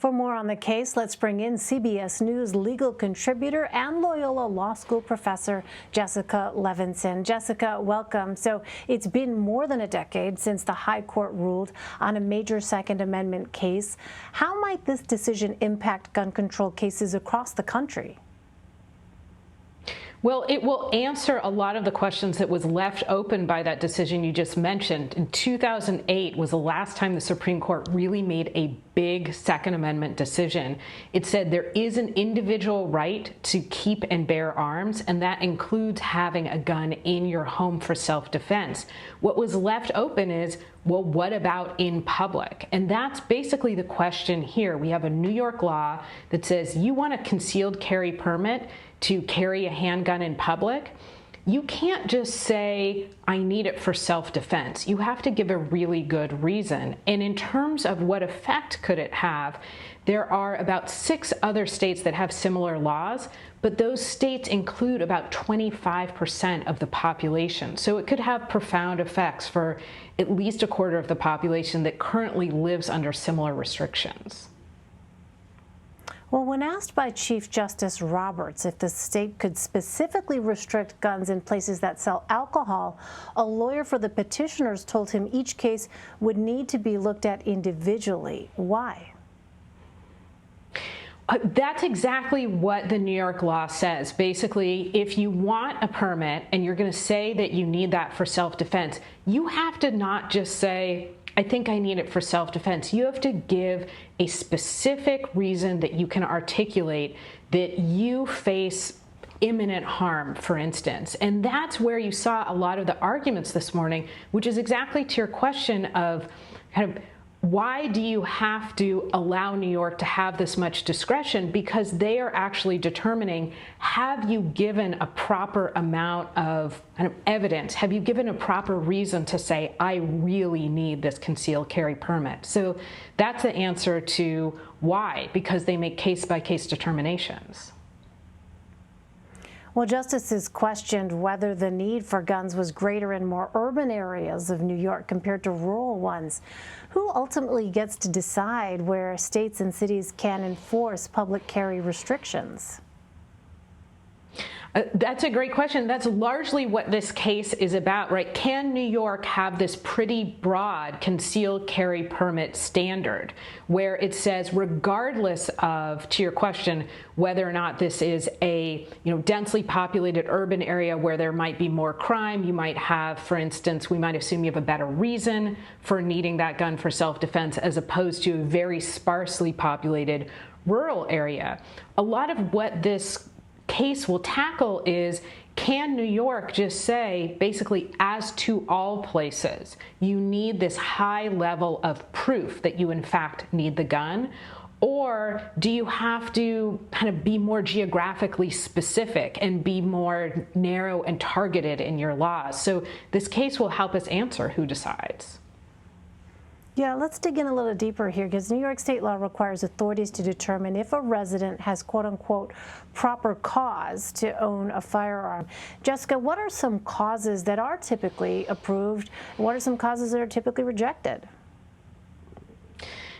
For more on the case, let's bring in CBS News legal contributor and Loyola Law School professor Jessica Levinson. Jessica, welcome. So it's been more than a decade since the High Court ruled on a major Second Amendment case. How might this decision impact gun control cases across the country? Well, it will answer a lot of the questions that was left open by that decision you just mentioned. In 2008 was the last time the Supreme Court really made a big Second Amendment decision. It said there is an individual right to keep and bear arms, and that includes having a gun in your home for self-defense. What was left open is, well, what about in public? And that's basically the question here. We have a New York law that says you want a concealed carry permit to carry a handgun in public. You can't just say, I need it for self-defense. You have to give a really good reason. And in terms of what effect could it have, there are about 6 other states that have similar laws, but those states include about 25% of the population. So it could have profound effects for at least a quarter of the population that currently lives under similar restrictions. Well, when asked by Chief Justice Roberts if the state could specifically restrict guns in places that sell alcohol, a lawyer for the petitioners told him each case would need to be looked at individually. Why? That's exactly what the New York law says. Basically, if you want a permit and you're going to say that you need that for self-defense, you have to not just say, I think I need it for self-defense. You have to give a specific reason that you can articulate that you face imminent harm, for instance. And that's where you saw a lot of the arguments this morning, which is exactly to your question of kind of why do you have to allow New York to have this much discretion? Because they are actually determining, have you given a proper amount of kind of evidence? Have you given a proper reason to say, I really need this concealed carry permit? So that's the answer to why, because they make case-by-case determinations. Well, justices questioned whether the need for guns was greater in more urban areas of New York compared to rural ones. Who ultimately gets to decide where states and cities can enforce public carry restrictions? That's a great question. That's largely what this case is about, right? Can New York have this pretty broad concealed carry permit standard where it says, regardless of, to your question, whether or not this is a densely populated urban area where there might be more crime, you might have, for instance, we might assume you have a better reason for needing that gun for self-defense as opposed to a very sparsely populated rural area. A lot of what this case will tackle is, can New York just say, basically, as to all places, you need this high level of proof that you in fact need the gun? Or do you have to kind of be more geographically specific and be more narrow and targeted in your laws? So this case will help us answer who decides. Yeah, let's dig in a little deeper here, because New York state law requires authorities to determine if a resident has quote-unquote proper cause to own a firearm. Jessica, what are some causes that are typically approved? What are some causes that are typically rejected?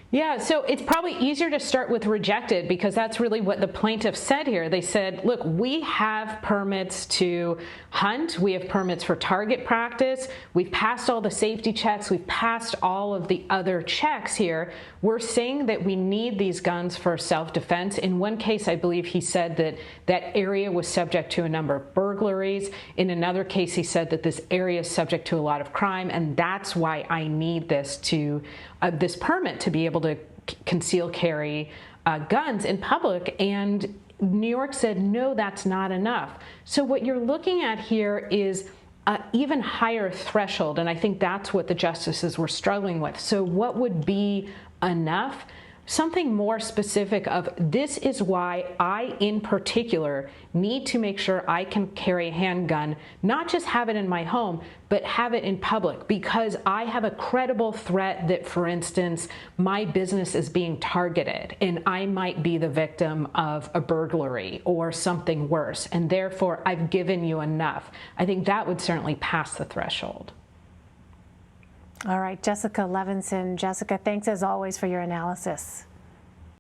Yeah, so it's probably easier to start with rejected because that's really what the plaintiff said here. They said, look, we have permits to hunt, we have permits for target practice, we've passed all the safety checks, we've passed all of the other checks here. We're saying that we need these guns for self-defense. In one case, I believe he said that that area was subject to a number of burglaries. In another case, he said that this area is subject to a lot of crime, and that's why I need this this permit to be able to conceal carry guns in public. And New York said, no, that's not enough. So what you're looking at here is an even higher threshold, and I think that's what the justices were struggling with. So what would be enough? Something more specific of, this is why I, in particular, need to make sure I can carry a handgun, not just have it in my home, but have it in public, because I have a credible threat that, for instance, my business is being targeted and I might be the victim of a burglary or something worse, and therefore I've given you enough. I think that would certainly pass the threshold. All right, Jessica Levinson. Jessica, thanks as always for your analysis.